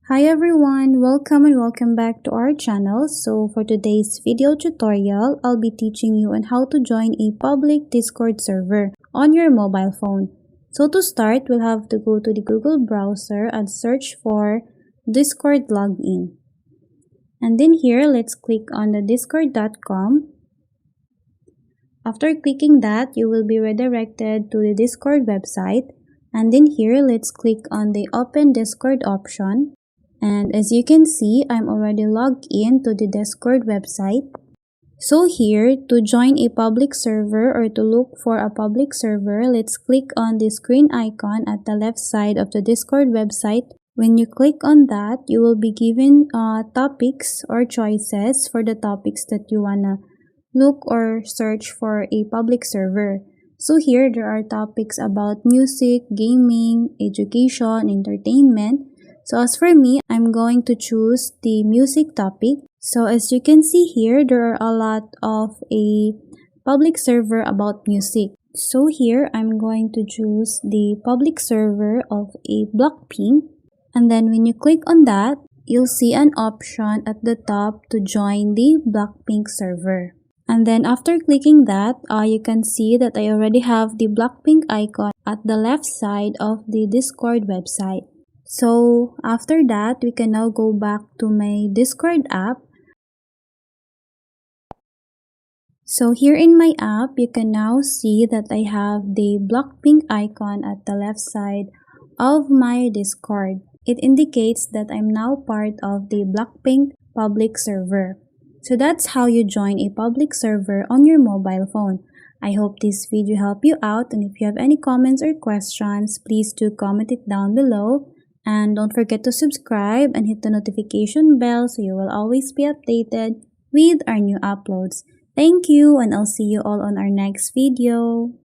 Hi everyone, welcome and welcome back to our channel. So for today's video tutorial, I'll be teaching you on how to join a public Discord server on your mobile phone. So to start, we'll have to go to the Google browser and search for Discord login. And then here, let's click on the discord.com. After clicking that, you will be redirected to the Discord website. And then here, let's click on the Open Discord option. And as you can see, I'm already logged in to the Discord website. So here, to join a public server or to look for a public server, let's click on the screen icon at the left side of the Discord website. When you click on that, you will be given topics or choices for the topics that you wanna look or search for a public server. So here, there are topics about music, gaming, education, entertainment. So as for me, I'm going to choose the music topic. So as you can see here, there are a lot of a public server about music. So here, I'm going to choose the public server of a Blackpink. And then when you click on that, you'll see an option at the top to join the Blackpink server. And then after clicking that, you can see that I already have the Blackpink icon at the left side of the Discord website. So after that, we can now go back to my Discord app. So here in my app, you can now see that I have the Blackpink icon at the left side of my Discord. It indicates that I'm now part of the Blackpink public server. So that's how you join a public server on your mobile phone. I hope this video helped you out, and if you have any comments or questions, please do comment it down below. And don't forget to subscribe and hit the notification bell so you will always be updated with our new uploads. Thank you, and I'll see you all on our next video.